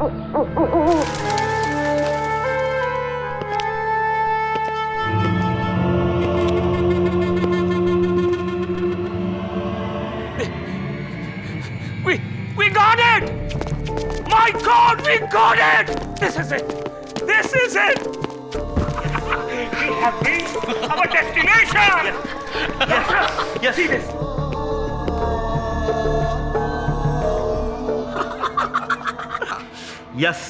We got it! My God, we got it! This is it! This is it! We have reached our destination! Yes. See this? Yes.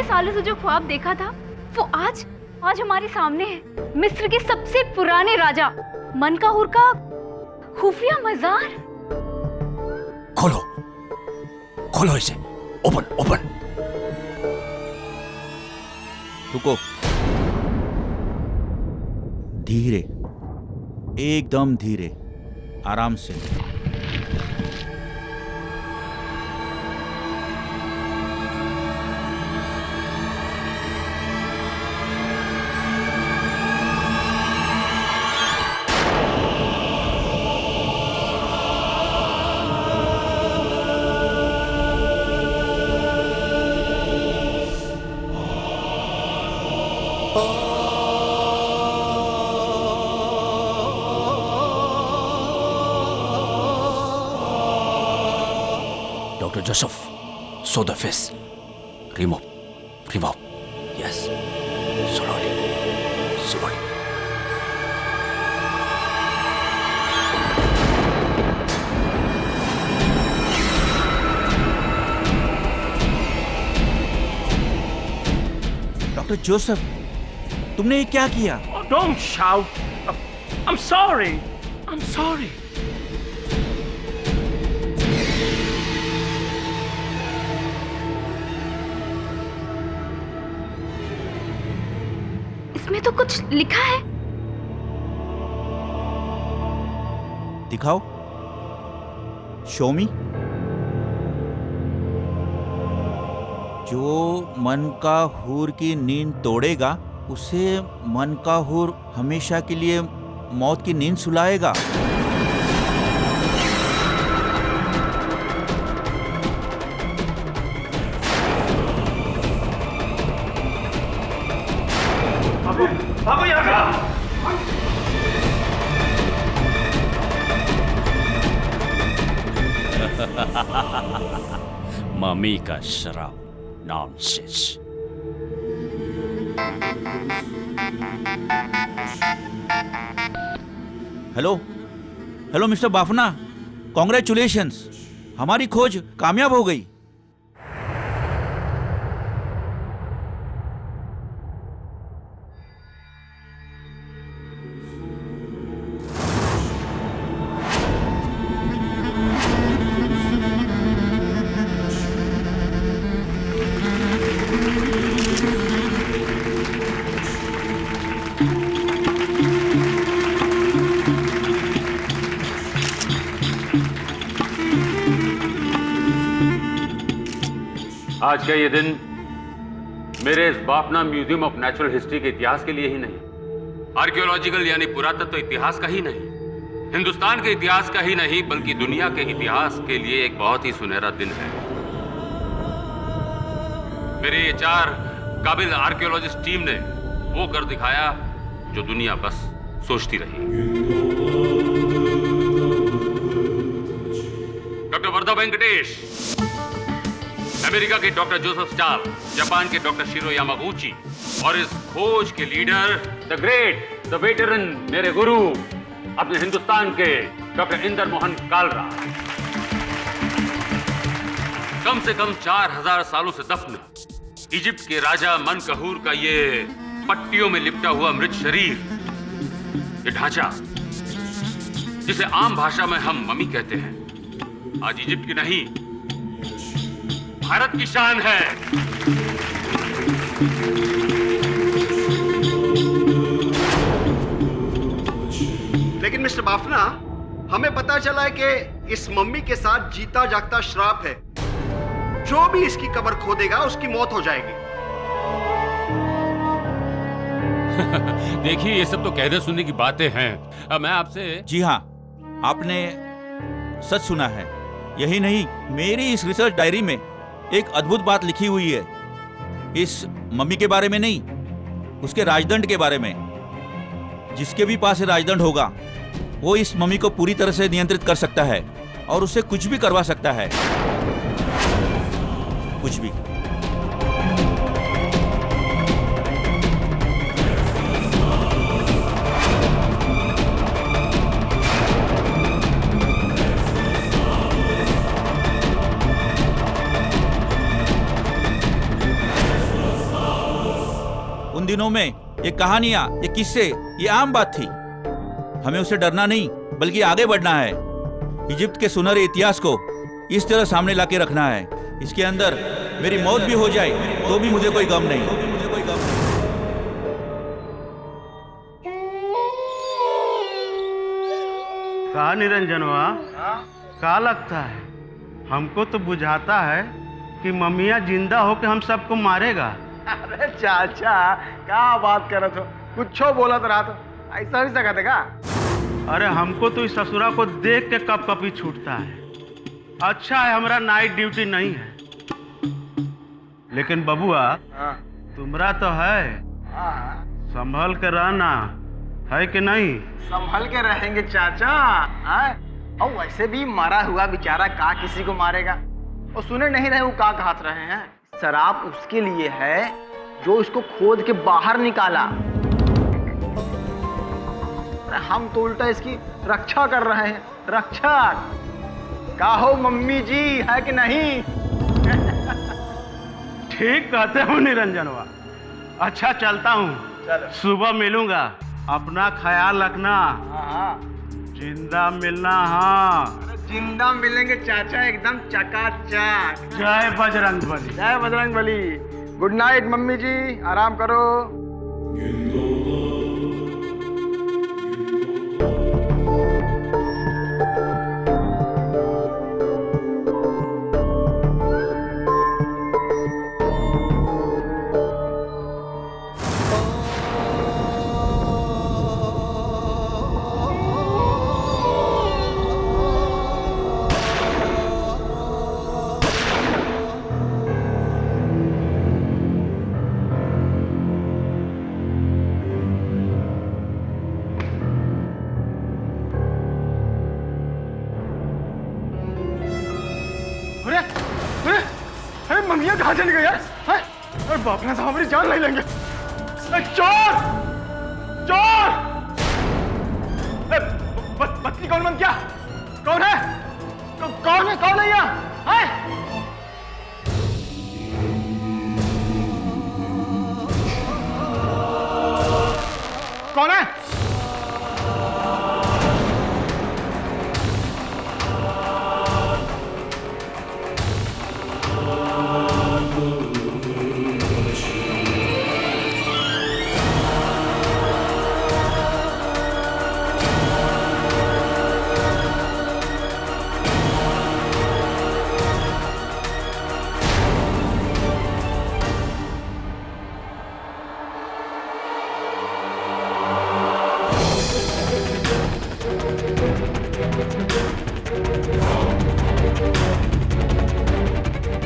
सालों से जो ख्वाब देखा था वो आज हमारे सामने है। मिस्र के सबसे पुराने राजा मनकाहुर का खुफिया मजार। खोलो इसे। ओपन। रुको, धीरे, एकदम धीरे, आराम से। Dr. Joseph, sew the face. Remove. Yes. Slowly. Doctor Joseph, तुमने ये क्या किया? Oh, don't shout. I'm sorry. इसमें तो कुछ लिखा है। दिखाओ, शो मी। जो मनकाहुर की नींद तोड़ेगा उसे मनकाहुर हमेशा के लिए मौत की नींद सुलाएगा। भागो यहाँ से। मम्मी का शराब, nonsense. Hello mister Bafna, congratulations, हमारी खोज कामयाब हो गई। आज का ये दिन मेरे इस Bafna museum of natural history के इतिहास के लिए ही नहीं, आर्कियोलॉजिकल यानी पुरातत्व इतिहास का ही नहीं, हिंदुस्तान के इतिहास का ही नहीं, बल्कि दुनिया के इतिहास के लिए एक बहुत ही सुनहरा दिन है। मेरे ये 4 काबिल आर्कियोलॉजिस्ट टीम ने वो कर दिखाया जो दुनिया बस सोचती रही। डॉक्टर वर्धा वेंकटेश, अमेरिका के डॉक्टर जोसेफ स्टाल, जापान के डॉक्टर शिरो यामागुची और इस खोज के leader the great, the veteran, मेरे गुरु, अपने हिंदुस्तान के डॉक्टर इंदर मोहन कालरा। कम से कम 4000 सालों से दफन इजिप्ट के राजा मनकाहुर का ये पट्टियों में लिपटा हुआ मृत शरीर, ये ढांचा जिसे आम भाषा में हम मम्मी कहते हैं, आज इजिप्ट की नहीं भारत की शान है। लेकिन मिस्टर बाफना, हमें पता चला है कि इस मम्मी के साथ जीता जागता श्राप है। जो भी इसकी कब्र खोदेगा उसकी मौत हो जाएगी। देखिए, ये सब तो कहने सुनने की बातें हैं। अब मैं आपसे जी हाँ, आपने सच सुना है। यही नहीं, मेरी इस रिसर्च डायरी में एक अद्भुत बात लिखी हुई है। इस मम्मी के बारे में नहीं, उसके राजदंड के बारे में। जिसके भी पास राजदंड होगा वो इस मम्मी को पूरी तरह से नियंत्रित कर सकता है और उससे कुछ भी करवा सकता है, कुछ भी। उन दिनों में ये कहानियां, ये किस्से, ये आम बात थी। हमें उससे डरना नहीं बल्कि आगे बढ़ना है। इजिप्ट के सुनहरे इतिहास को इस तरह सामने लाके रखना है। इसके अंदर मेरी मौत भी हो जाए तो भी मुझे कोई गम नहीं। का निरंजनवा, का लगता है? हमको तो बुझाता है कि मम्मिया जिंदा होके हम सबको मारेगा। अरे चाचा, क्या बात कर रहे हो? कुछ बोला तो रहा तो ऐसा भी सकते का? अरे हमको तो इस ससुरा को देख के कप कपी छूटता है। अच्छा है हमारा नाइट ड्यूटी नहीं है, लेकिन बबुआ तुम्हारा तो है। संभल के रहना है कि नहीं? संभल के रहेंगे चाचा। और वैसे भी मरा हुआ बेचारा का किसी को मारेगा। और सुने नहीं रहे वो का कहत रहे हैं? शराब उसके लिए है जो इसको खोद के बाहर निकाला। हम तो उल्टा इसकी रक्षा कर रहे हैं। रक्षा का हो मम्मी जी, है कि नहीं? ठीक कहते हो निरंजनवा। अच्छा चलता हूँ, सुबह मिलूंगा। अपना ख्याल रखना। जिंदा मिलना। हाँ, जिंदा मिलेंगे चाचा, एकदम चकाचक। जय बजरंग बली। जय Bajrang Bali. Good night mummy जी, आराम करो। मम्मिया कहाँ चली गई यार? अरे बाप रे, साहब हमारी जान नहीं लेंगे। चोर! चोर! बत्ती कौन बंद किया? कौन है? कौन है? कौन है यहाँ? कौन है?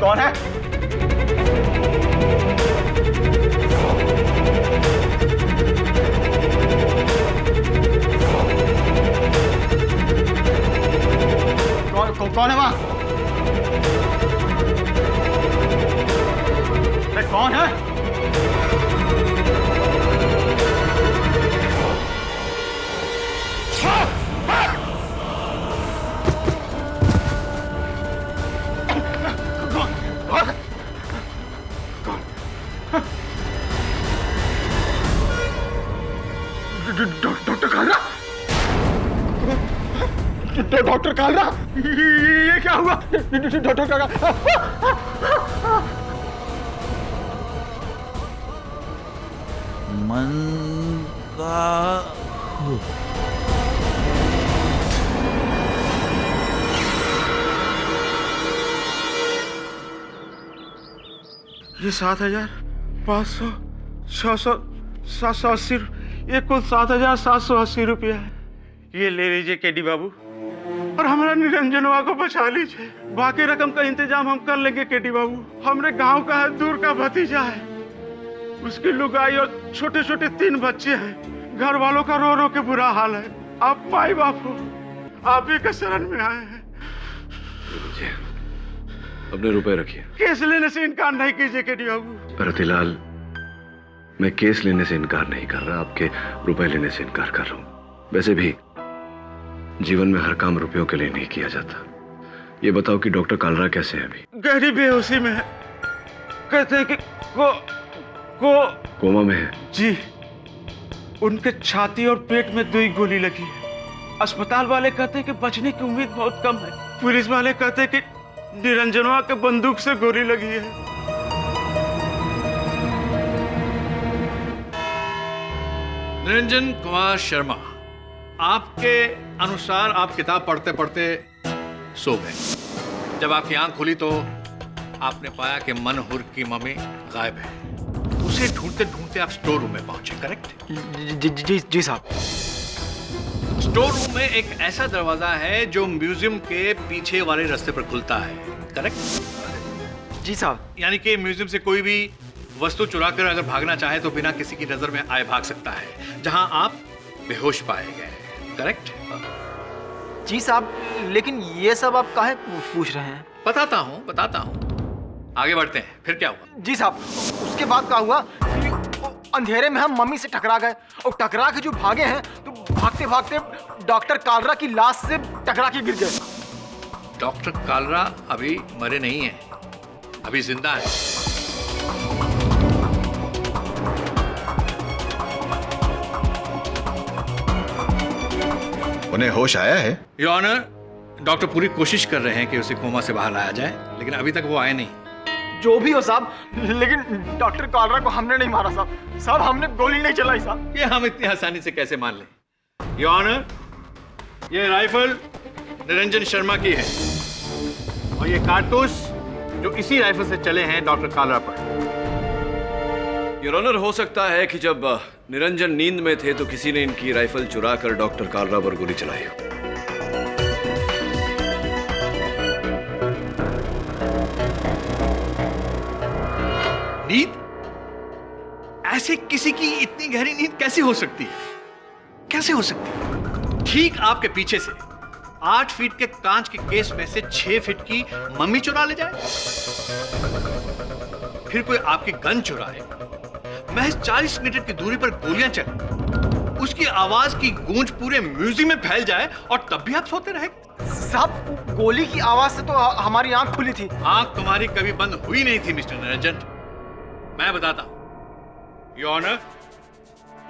कौन है? कौन है वहां? कौन है? डॉक्टर कालरा? ये क्या हुआ? डॉक्टर काका, मन का ये 7,500, 600, 780, ये कुल 7,780 रुपया है। ये ले लीजिए केडी बाबू, और हमारा निरंजनवा को बचा लीजिए। बाकी रकम का इंतजाम हम कर लेंगे केडी बाबू। हमरे गांव का है, दूर का भतीजा है, उसकी लुगाई और छोटे छोटे 3 बच्चे हैं। घर वालों का रो रो के बुरा हाल है। आप माई बाप हो, आप ही के शरण में आए हैं। अपने रुपए रखिए। केस लेने से इनकार नहीं कीजिए केडी बाबू। रतिलाल, मैं केस लेने से इनकार नहीं कर रहा, आपके रुपए लेने से इनकार कर रहा हूँ। वैसे भी जीवन में हर काम रुपयों के लिए नहीं किया जाता। ये बताओ कि डॉक्टर कालरा कैसे है अभी? गहरी बेहोशी में है, कहते हैं कि कोमा में है। जी, उनके छाती और पेट में 2 गोली लगी है। अस्पताल वाले कहते हैं कि बचने की उम्मीद बहुत कम है। पुलिस वाले कहते हैं कि निरंजनवा के बंदूक से गोली लगी है। निरंजन कुमार शर्मा, आपके अनुसार आप किताब पढ़ते पढ़ते सो गए। जब आपकी आंख खुली तो आपने पाया कि मनहुर की मम्मी गायब है। उसे ढूंढते ढूंढते आप स्टोर रूम में पहुंचे, करेक्ट? जी साहब। स्टोर रूम में एक ऐसा दरवाजा है जो म्यूजियम के पीछे वाले रास्ते पर खुलता है, करेक्ट? जी साहब। यानी कि म्यूजियम से कोई भी वस्तु चुरा कर अगर भागना चाहे तो बिना किसी की नजर में आए भाग सकता है, जहां आप बेहोश पाए गए, करेक्ट? जी साहब, लेकिन ये सब आप काहे पूछ रहे हैं? बताता हूं। आगे बढ़ते हैं, फिर क्या हुआ? जी साहब, उसके बाद क्या हुआ कि अंधेरे में हम मम्मी से टकरा गए, और टकरा के जो भागे हैं तो भागते भागते डॉक्टर कालरा की लाश से टकरा के गिर गए। डॉक्टर कालरा अभी मरे नहीं हैं, अभी जिंदा है। उन्हें होश आया है? योर ऑनर, डॉक्टर पूरी कोशिश कर रहे हैं कि उसे कोमा से बाहर लाया जाए, लेकिन अभी तक वो आए नहीं। जो भी हो साहब, लेकिन डॉक्टर कालरा को हमने नहीं मारा साहब। साहब, हमने गोली नहीं चलाई साहब। ये हम इतनी आसानी से कैसे मान लें? योर ऑनर, ये राइफल निरंजन शर्मा की है, और ये कारतूस जो इसी राइफल से चले हैं डॉक्टर कालरा पर। योर ऑनर, हो सकता है कि जब निरंजन नींद में थे तो किसी ने इनकी राइफल चुरा कर डॉक्टर कालरा पर गोली चलाई हो। नींद? ऐसे किसी की इतनी गहरी नींद कैसे हो सकती है? कैसे हो सकती है? ठीक आपके पीछे से 8 फीट के कांच के केस में से 6 फीट की मम्मी चुरा ले जाए, फिर कोई आपकी गन चुराए, महज 40 मीटर की दूरी पर गोलियां चले, उसकी आवाज की गूंज पूरे म्यूजियम में फैल जाए, और तब भी आप सोते रहे? साहब, गोली की आवाज से तो हमारी आंख खुली थी। आंख तुम्हारी कभी बंद हुई नहीं थी मिस्टर निरंजन। मैं बताता हूं, योर ऑनर,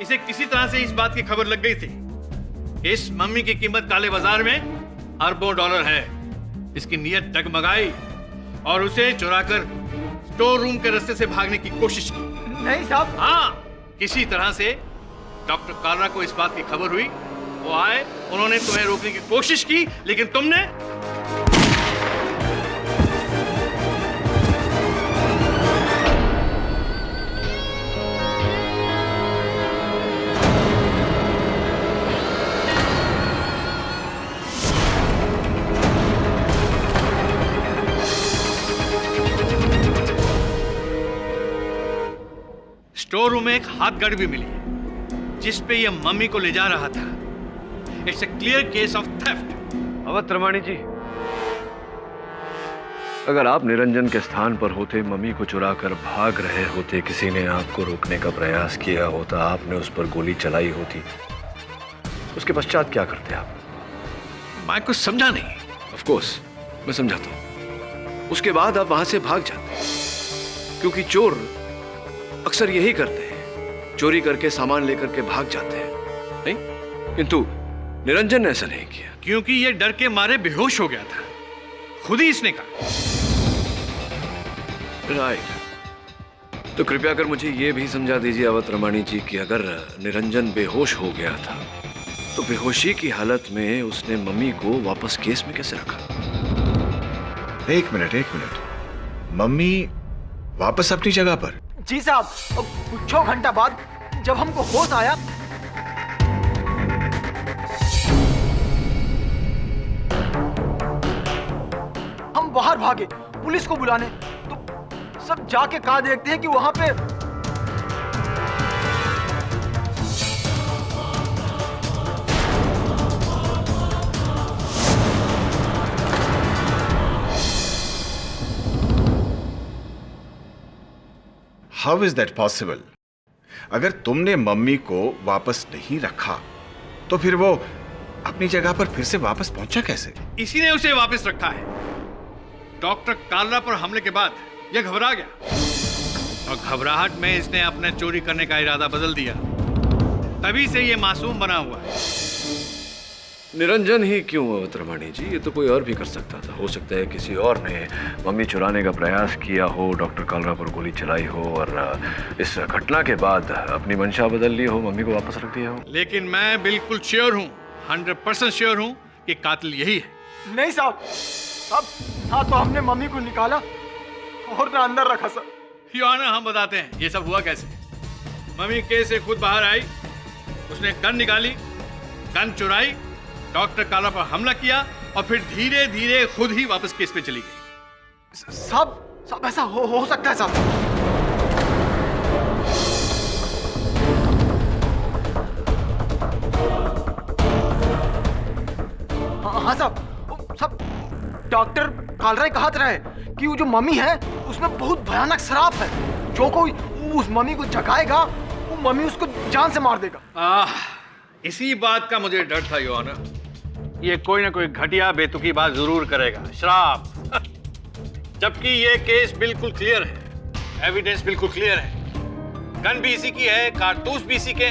इसे किसी तरह से इस बात की खबर लग गई थी। इस मम्मी की कीमत काले बाजार में अरबों डॉलर है। इसकी नीयत डगमगाई और उसे चुराकर स्टोर रूम के रास्ते से भागने की कोशिश की। नहीं साहब। हाँ, किसी तरह से डॉक्टर कालरा को इस बात की खबर हुई, वो आए, उन्होंने तुम्हें रोकने की कोशिश की, लेकिन तुमने स्टोर रूम में एक हाथ गाड़ी भी मिली है, जिस पे यह मम्मी को ले जा रहा था। It's a clear case of theft. Awadh Ramani ji, अगर आप निरंजन के स्थान पर होते, मम्मी को चुरा कर भाग रहे होते, किसी ने आपको रोकने का प्रयास किया होता, आपने उस पर गोली चलाई होती, उसके पश्चात क्या करते आप? मैं कुछ समझा नहीं। ऑफ कोर्स मैं समझाता हूं। उसके बाद आप वहां से भाग जाते, क्योंकि चोर अक्सर यही करते हैं, चोरी करके सामान लेकर के भाग जाते हैं, नहीं? किंतु निरंजन ने ऐसा नहीं किया। क्योंकि यह डर के मारे बेहोश हो गया था। खुद ही इसने कहा। राइट। तो कृपया कर मुझे ये भी समझा दीजिए अवध रमाणी जी कि अगर निरंजन बेहोश हो गया था तो बेहोशी की हालत में उसने मम्मी को वापस केस में कैसे रखा? एक मिनट। मम्मी वापस अपनी जगह पर? जी साहब, कुछ घंटा बाद जब हमको होश आया हम बाहर भागे पुलिस को बुलाने, तो सब जाके कहा देखते हैं कि वहां पे हाउ इज दैट पॉसिबल? अगर तुमने मम्मी को वापस नहीं रखा तो फिर वो अपनी जगह पर फिर से वापस पहुंचा कैसे? इसी ने उसे वापस रखा है। डॉक्टर कालरा पर हमले के बाद यह घबरा गया और घबराहट में इसने अपने चोरी करने का इरादा बदल दिया। तभी से यह मासूम बना हुआ है। निरंजन ही क्यों अवध रमाणी जी? ये तो कोई और भी कर सकता था। हो सकता है किसी और ने मम्मी चुराने का प्रयास किया हो, डॉक्टर कालरा पर गोली चलाई हो और इस घटना के बाद अपनी मंशा बदल ली हो, मम्मी को वापस रख दिया हो। लेकिन मैं बिल्कुल श्योर हूँ, 100% श्योर हूँ कि कातिल यही है। नहीं साहब, हाँ तो हमने मम्मी को निकाला और ना अंदर रखा सर। योर हम बताते हैं ये सब हुआ कैसे। मम्मी केस से खुद बाहर आई, उसने गन निकाली, गन चुराई, डॉक्टर कालरा पर हमला किया और फिर धीरे धीरे खुद ही वापस केस पे चली गई। सब ऐसा हो सकता है साहब? हाँ साहब, सब डॉक्टर कालरा कहा रहे कि वो जो मम्मी है उसमें बहुत भयानक शराब है। जो कोई उस मम्मी को जगाएगा वो मम्मी उसको जान से मार देगा। इसी बात का मुझे डर था योर ऑनर। ये कोई ना कोई घटिया बेतुकी बात जरूर करेगा, शराब। जबकि ये केस बिल्कुल क्लियर है, एविडेंस बिल्कुल क्लियर है। गन भी इसी की है, कारतूस भी इसी के,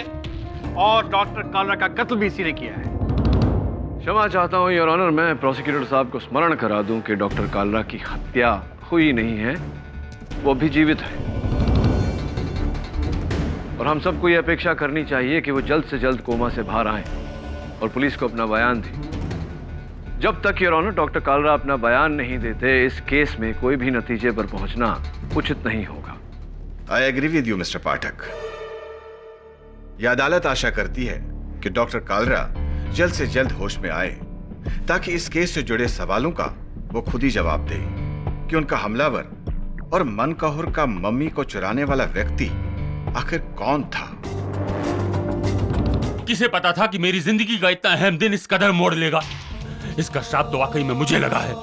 और डॉक्टर कालरा का कत्ल भी इसी ने किया है। क्षमा चाहता हूँ योर ऑनर, मैं प्रोसिक्यूटर साहब को स्मरण करा दूं कि डॉक्टर कालरा की हत्या हुई नहीं है, वो भी जीवित है। और हम सबको ये अपेक्षा करनी चाहिए कि वो जल्द से जल्द कोमा से बाहर आए और पुलिस को अपना बयान दें। जब तक योर ऑनर डॉक्टर कालरा अपना बयान नहीं देते, इस केस में कोई भी नतीजे पर पहुंचना उचित नहीं होगा। I agree with you mister Pathak. यह अदालत आशा करती है कि डॉक्टर कालरा जल्द से जल्द होश में आए ताकि इस केस से जुड़े सवालों का वो खुद ही जवाब दे कि उनका हमलावर और मनकहुर का मम्मी को चुराने वाला व्यक्ति आखिर कौन था। किसे पता था कि मेरी जिंदगी का इतना अहम दिन इस कदर मोड़ लेगा? इसका श्राप तो वाकई में मुझे लगा है।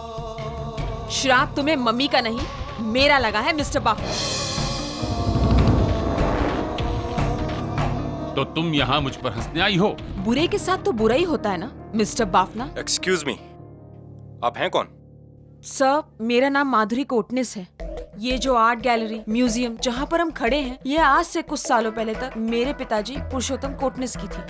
श्राप तुम्हें मम्मी का नहीं, मेरा लगा है मिस्टर बाफना। तो तुम यहाँ मुझ पर हंसने आई हो? बुरे के साथ तो बुरा ही होता है ना मिस्टर बाफना। एक्सक्यूज मी, आप हैं कौन? सर, मेरा नाम माधुरी कोटनिस है। ये जो आर्ट गैलरी म्यूजियम जहाँ पर हम खड़े हैं, ये आज से कुछ सालों पहले तक मेरे पिताजी पुरुषोत्तम कोटनिस की थी।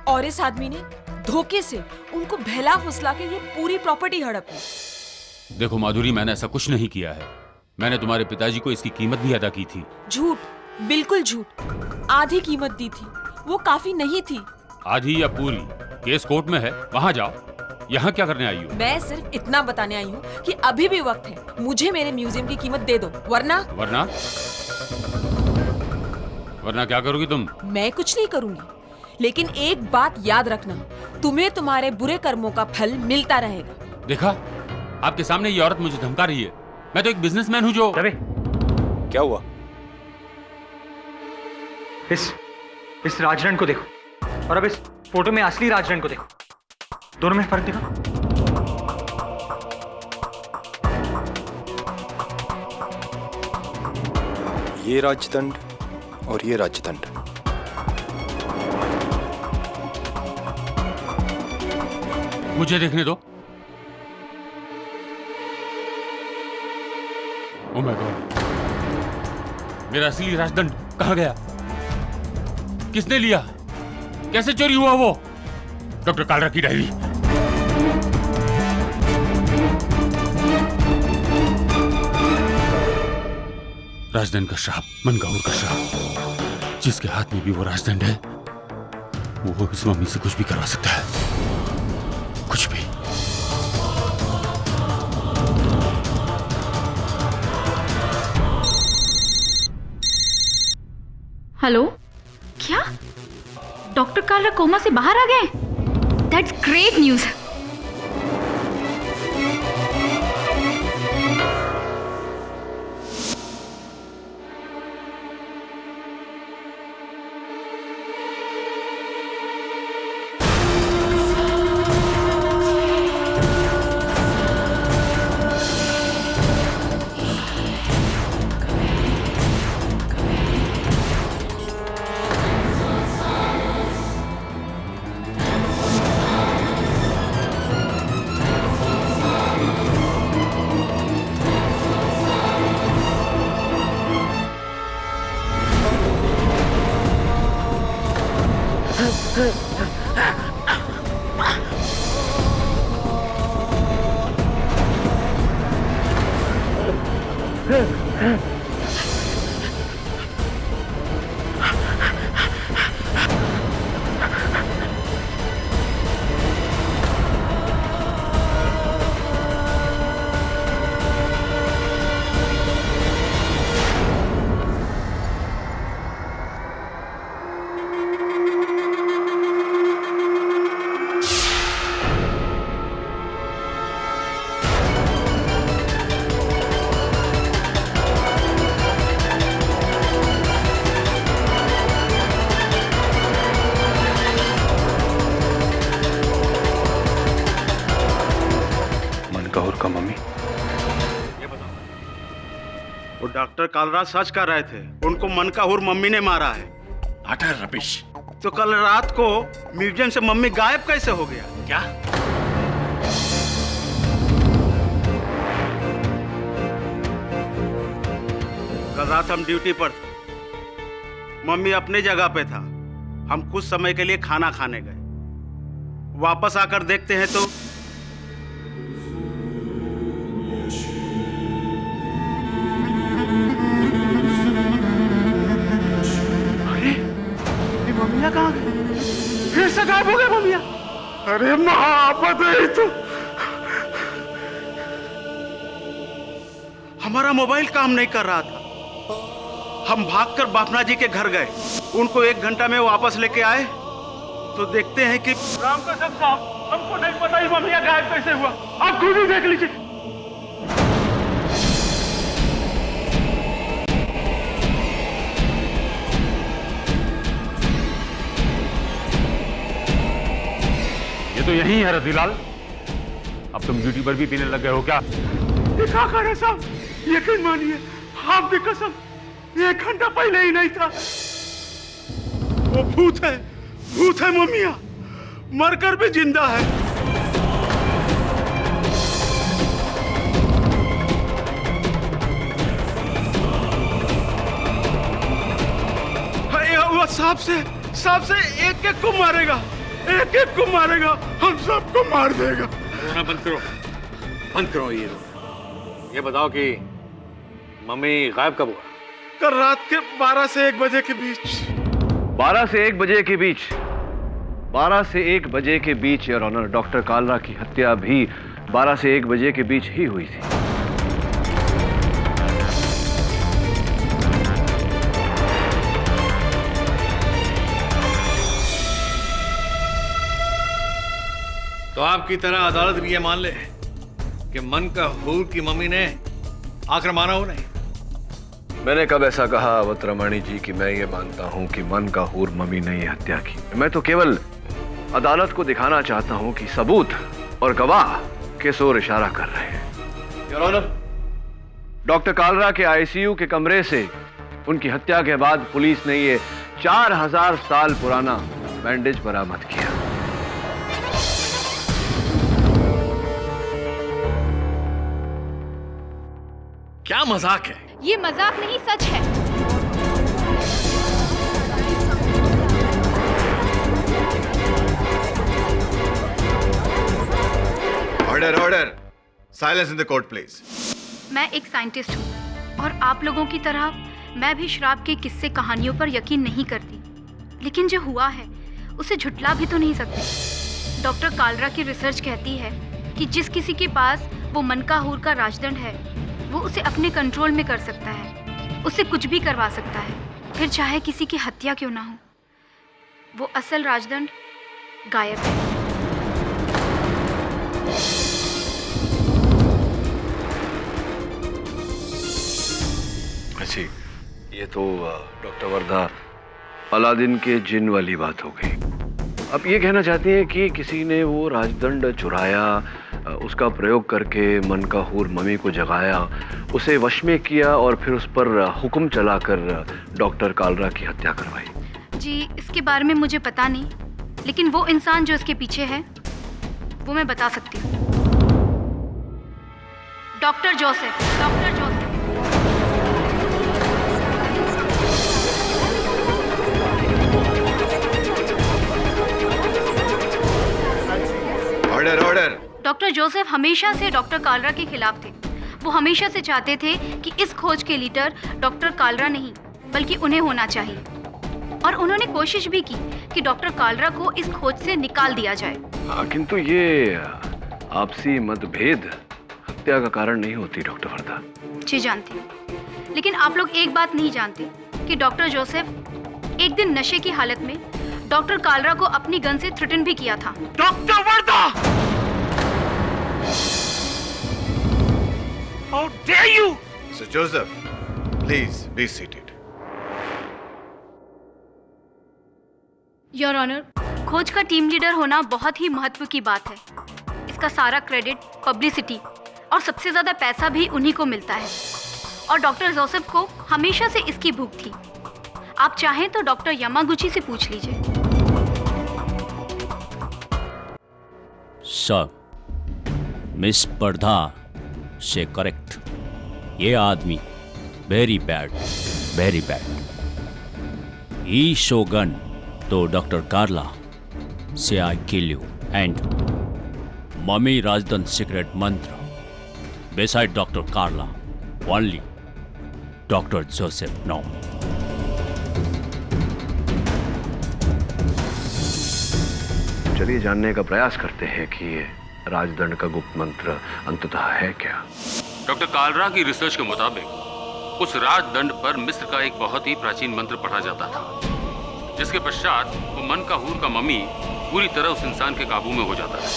और इस आदमी ने धोखे से उनको बहला फुसला के ये पूरी प्रॉपर्टी हड़प ली। देखो माधुरी, मैंने ऐसा कुछ नहीं किया है। मैंने तुम्हारे पिताजी को इसकी कीमत भी अदा की थी। झूठ, बिल्कुल झूठ। आधी कीमत दी थी, वो काफी नहीं थी। आधी या पूरी? केस कोर्ट में है, वहां जाओ। यहाँ क्या करने आई हो? मैं सिर्फ इतना बताने आई हूँ कि अभी भी वक्त है, मुझे मेरे म्यूजियम की कीमत दे दो, वरना वरना क्या करोगी तुम? मैं कुछ नहीं करूंगी, लेकिन एक बात याद रखना, तुम्हें तुम्हारे बुरे कर्मों का फल मिलता रहेगा। देखा, आपके सामने ये औरत मुझे धमका रही है। मैं तो एक बिजनेसमैन हूँ जो। क्या हुआ? इस राजरण को देखो और अब इस फोटो में असली राजरण को देखो, दोनों में फर्क देखो। ये राजदंड और ये राजदंड। मुझे देखने दो। ओह माय गॉड, मेरा असली राजदंड कहाँ गया? किसने लिया? कैसे चोरी हुआ वो? डॉक्टर कालरा की डायरी। राजदंड का श्राप, मनकाहुर का श्राप। जिसके हाथ में भी वो राजदंड है, वो इस मम्मी से कुछ भी करवा सकता है, कुछ भी। हेलो, क्या डॉक्टर कालरा कोमा से बाहर आ गए? That's great news. मनकाहुर का मम्मी? वो डॉक्टर कालरा सच कर रहे थे, उनको मनकाहुर मम्मी ने मारा है। अटर रबिश। तो कल रात को म्यूजियम से मम्मी गायब कैसे हो गया? क्या? कल रात हम ड्यूटी पर थे, मम्मी अपनी जगह पे था, हम कुछ समय के लिए खाना खाने गए। वापस आकर देखते हैं तो मम्मिया कहाँ गई? फिर से गायब हो गए मम्मिया। अरे महापत है तो। हमारा मोबाइल काम नहीं कर रहा था, हम भागकर बापना जी के घर गए। उनको 1 घंटा में वापस लेके आए तो देखते हैं कि राम कसम साहब, हमको नहीं पता ही मम्मिया गायब कैसे हुआ। आप खुद ही देख लीजिए। ये तो यही है रजीलाल। अब तुम ड्यूटी पर भी पीने लग गए हो क्या? क्या करे साहब, यकीन मानिए, आपकी कसम 1 घंटा पहले ही नहीं था। वो भूत है मम्मिया, मरकर भी जिंदा है। वो सांप से एक को मारेगा, एक को मारेगा, हम सबको मार देगा। रोना बंद करो ये बताओ कि मम्मी गायब कब हुआ? कल रात के 12 से 1 बजे के बीच। 12 से 1 बजे के बीच? 12 से 1 बजे के बीच योर ऑनर, डॉक्टर कालरा की हत्या भी 12 से 1 बजे के बीच ही हुई थी। तो आपकी तरह अदालत भी ये मान ले कि मनकाहुर की मम्मी ने आकर मारा हो नहीं? मैंने कब ऐसा कहा अवध रमाणी जी कि मैं ये मानता हूं कि मनकाहुर मम्मी ने ये हत्या की? मैं तो केवल अदालत को दिखाना चाहता हूं कि सबूत और गवाह किस ओर इशारा कर रहे हैं। योर ऑनर, डॉक्टर कालरा के आईसीयू के कमरे से उनकी हत्या के बाद पुलिस ने ये 4000 साल पुराना बैंडेज बरामद किया। क्या मजाक है? ये मजाक नहीं, सच है। Order, silence in the court please. मैं एक साइंटिस्ट हूँ और आप लोगों की तरह मैं भी श्राप के किस्से कहानियों पर यकीन नहीं करती, लेकिन जो हुआ है उसे झुठला भी तो नहीं सकती। डॉक्टर कालरा की रिसर्च कहती है कि जिस किसी के पास वो मनकाहूर का राजदंड है, वो उसे अपने कंट्रोल में कर सकता है, उससे कुछ भी करवा सकता है, फिर चाहे किसी की हत्या क्यों ना हो। वो असल राजदंड गायब है। अच्छी, ये तो डॉक्टर वर्धा अलादीन के जिन वाली बात हो गई। अब ये कहना चाहती हैं कि किसी ने वो राजदंड चुराया, उसका प्रयोग करके मनकाहूर मम्मी को जगाया, उसे वश में किया और फिर उस पर हुक्म चलाकर डॉक्टर कालरा की हत्या करवाई। जी, इसके बारे में मुझे पता नहीं, लेकिन वो इंसान जो इसके पीछे है वो मैं बता सकती हूँ। Doctor Joseph. Doctor Joseph. Order order. Doctor Joseph हमेशा से डॉक्टर कालरा के खिलाफ थे। वो हमेशा से चाहते थे कि इस खोज के लीडर डॉक्टर कालरा नहीं बल्कि उन्हें होना चाहिए, और उन्होंने कोशिश भी की कि डॉक्टर कालरा को इस खोज से निकाल दिया जाए। किंतु ये आपसी मतभेद हत्या का कारण नहीं होती डॉक्टर वर्धा। जी जानती हूँ, लेकिन आप लोग एक बात नहीं जानते कि डॉक्टर जोसेफ एक दिन नशे की हालत में डॉक्टर कालरा को अपनी गन से थ्रेटन भी किया था। Doctor Wardha! How dare you! Sir Joseph, please be seated. Your honour, खोज का टीम लीडर होना बहुत ही महत्व की बात है। इसका सारा क्रेडिट, पब्लिसिटी और सबसे ज्यादा पैसा भी उन्हीं को मिलता है, और डॉक्टर जोसेफ को हमेशा से इसकी भूख थी। आप चाहें तो डॉक्टर यामागुची से पूछ लीजिए। सर, मिस पर्धा से करेक्ट। ये आदमी वेरी बैड, वेरी बैड। ही शोगन तो डॉक्टर कार्ला से I kill you and mummy Razdan secret मंत्र beside Dr. Carla, only Dr. Joseph no. चलिए जानने का प्रयास करते हैं कि राजदंड का गुप्त मंत्र अंततः है क्या। डॉक्टर कालरा की रिसर्च के मुताबिक उस राजदंड पर मिस्र का एक बहुत ही प्राचीन मंत्र पढ़ा जाता था, जिसके पश्चात वो मनकाहूर का मम्मी पूरी तरह उस इंसान के काबू में हो जाता है।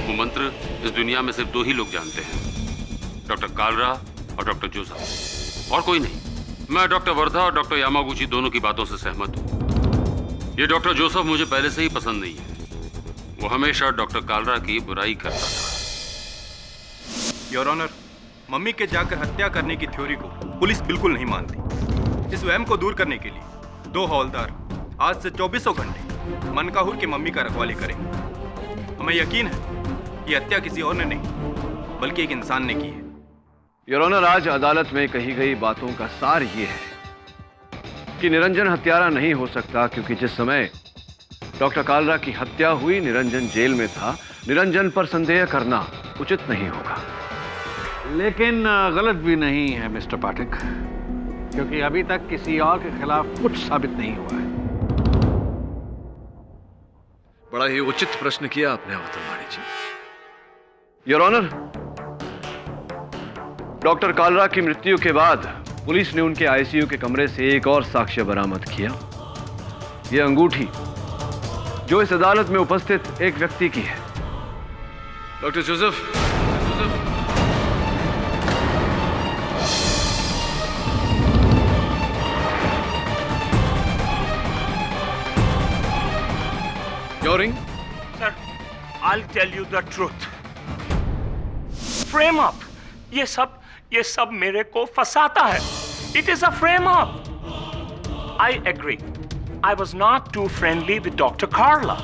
वो मंत्र इस दुनिया में सिर्फ दो ही लोग जानते हैं, डॉक्टर कालरा और डॉक्टर जोसेफ, और कोई नहीं। मैं डॉक्टर वर्धा और डॉक्टर यामागुची दोनों की बातों से सहमत हूँ। ये डॉक्टर जोसेफ मुझे पहले से ही पसंद नहीं है। वो हमेशा डॉक्टर कालरा की बुराई करता था। योर ऑनर, मम्मी के जाकर हत्या करने की थ्योरी को पुलिस बिल्कुल नहीं मानती। इस वहम को दूर करने के लिए दो हवलदार आज से 24 घंटे मनकाहूर की मम्मी का रखवाली करेंगे। हमें यकीन है कि हत्या किसी और ने नहीं बल्कि एक इंसान ने की है। योर ऑनर, आज अदालत में कही गई बातों का सार ये है कि निरंजन हत्यारा नहीं हो सकता, क्योंकि जिस समय डॉक्टर कालरा की हत्या हुई निरंजन जेल में था। निरंजन पर संदेह करना उचित नहीं होगा। लेकिन गलत भी नहीं है मिस्टर पाठक, क्योंकि अभी तक किसी और के खिलाफ कुछ साबित नहीं हुआ है। बड़ा ही उचित प्रश्न किया आपने अवतरवाणी जी। योर ऑनर, डॉक्टर कालरा की मृत्यु के बाद पुलिस ने उनके आईसीयू के कमरे से एक और साक्ष्य बरामद किया। यह अंगूठी जो इस अदालत में उपस्थित एक व्यक्ति की है। Doctor Joseph, Your ring? Sir, I'll tell you the truth. Frame up. ये सब मेरे को फंसाता है. It is a frame up. I agree. I was not too friendly with Dr. Carla.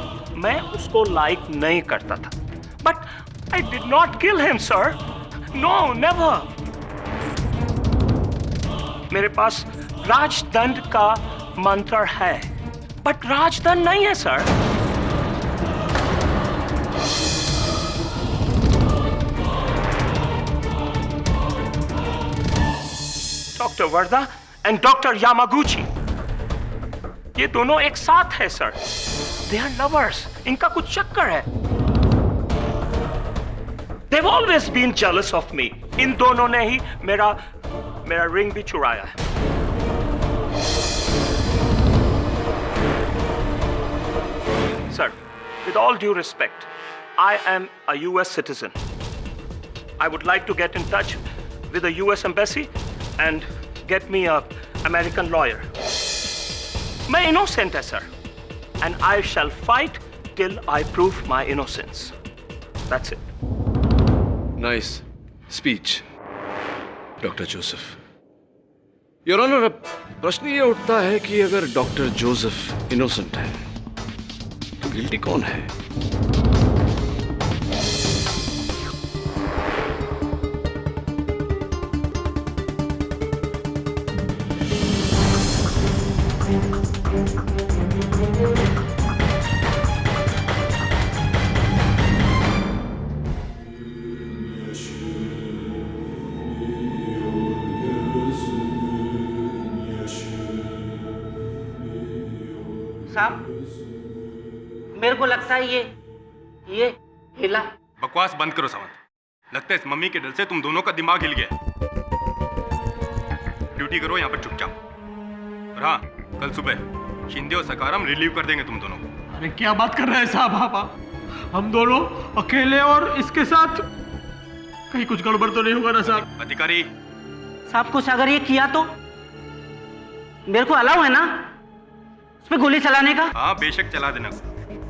मैं उसको like नहीं करता था. But I did not kill him, sir. No, never. मेरे पास राजदंड का मंत्र है, but राजदंड नहीं है, sir. Doctor Wardha and doctor Yamaguchi, ये दोनों एक साथ है सर। दे आर लवर्स, इनका कुछ चक्कर है। They've always been jealous of me. इन दोनों ने ही मेरा रिंग भी चुराया है। Sir, with all due respect, I am a US citizen. I would like to get in touch with the US embassy and get me a American lawyer. मैं innocent है sir, and I shall fight till I prove my innocence. That's it. Nice speech doctor Joseph. Your honour, अब प्रश्न ये उठता है कि अगर doctor Joseph innocent है तो गिल्टी कौन है? मेरे को लगता है ये हिला। बकवास बंद करो सावंत। लगता है इस मम्मी के डर से तुम दोनों का दिमाग हिल गया। ड्यूटी करो यहाँ पर चुपचाप। और हाँ, कल सुबह शिंदे और सकारम रिलीव कर देंगे तुम दोनों को। अरे क्या बात कर रहे हैं साहब आप? हम दोनों अकेले और इसके साथ? कहीं कुछ गड़बड़ तो नहीं होगा ना साहब? अधिकारी साहब, कुछ अगर ये किया तो मेरे को अलाउ है ना उस पे गोली चलाने का? हाँ बेशक चला देना,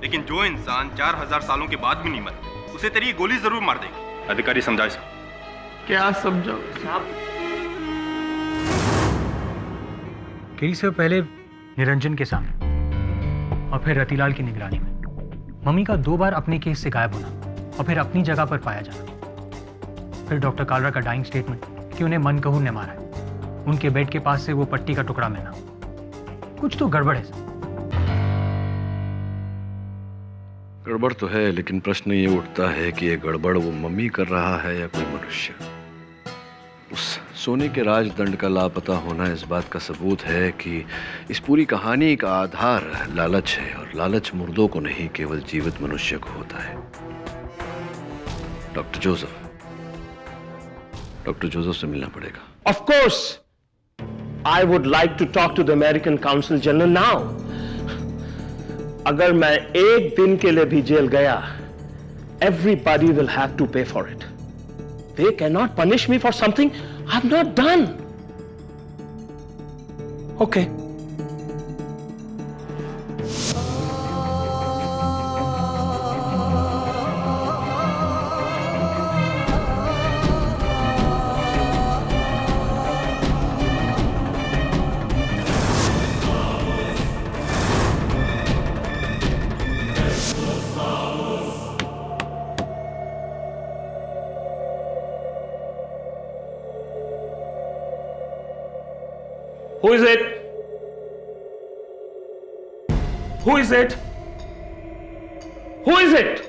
लेकिन जो इंसान 4000 सालों के बाद भी नहीं मरता उसे तेरी गोली जरूर मार देगी। अधिकारी समझाए साहब। क्या समझाओ साहब? केरी से पहले निरंजन के सामने और फिर रतिलाल की निगरानी में मम्मी का 2 बार अपने केस से गायब होना और फिर अपनी जगह पर पाया जाना, फिर डॉक्टर कालरा का डाइंग स्टेटमेंट कि उन्हें मनकहूर ने मारा है, उनके बेड के पास से वो पट्टी का टुकड़ा मिलना। कुछ तो गड़बड़ है। गड़बड़ तो है, लेकिन प्रश्न ये उठता है कि ये गड़बड़ वो मम्मी कर रहा है या कोई मनुष्य। उस सोने के राजदंड का लापता होना इस बात का सबूत है कि इस पूरी कहानी का आधार लालच है, और लालच मुर्दों को नहीं केवल जीवित मनुष्य को होता है। डॉक्टर जोसेफ से मिलना पड़ेगा। Of course, I would like to talk to the American Consul General now. अगर मैं एक दिन के लिए भी जेल गया, everybody will have to pay for it. They cannot punish me for something I've not done. Okay. Who is it? Who is it? Who is it?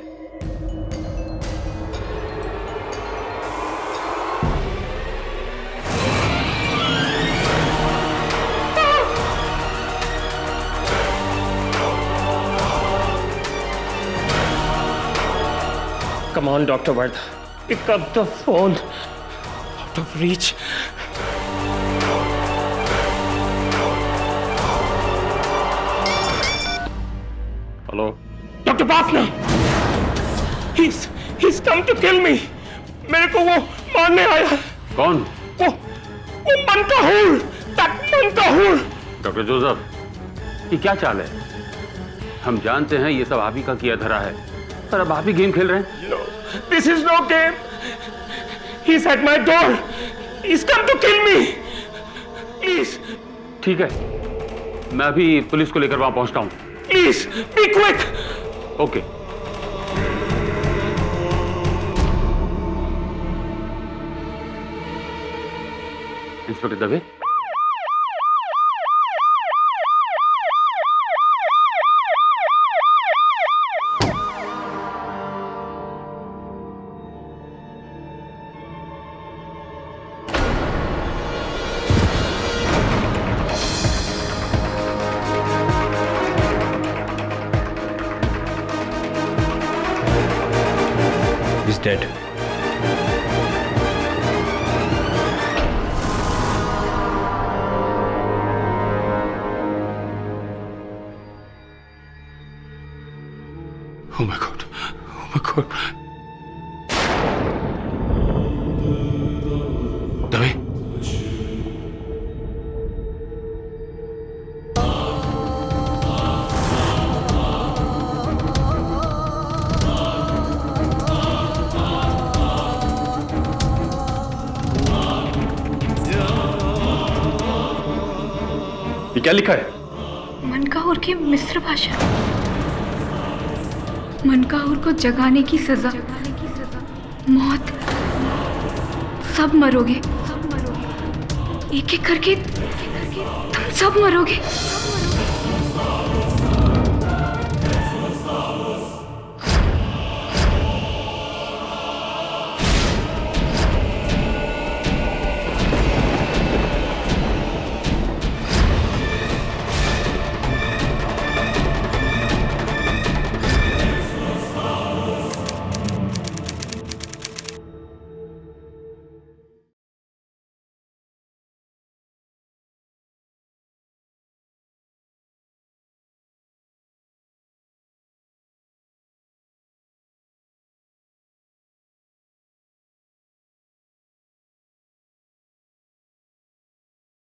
Come on, Dr. Vardha. Pick up the phone. Out of reach. Hello doctor Pafna, he's come to kill me. मेरे को वो मारने आया है। कौन? वो मनकाहूर, मनकाहूर। Doctor Joseph, ये क्या चाल है? हम जानते हैं ये सब आप ही का किया धरा है, पर अब आप ही गेम खेल रहे हैं। No, this is no game. He's at my door. He's come to kill me. Please. ठीक है, मैं अभी पुलिस को लेकर वहां पहुंचता हूं। Please, be quick. Okay. Inspector Dave, He's dead. Oh my God. Oh my God. Dave ये क्या लिखा है? मनकाहुर की मिस्र भाषा। मनकाहुर को जगाने की सजा, मौत, सब मरोगे, एक एक करके तुम सब मरोगे।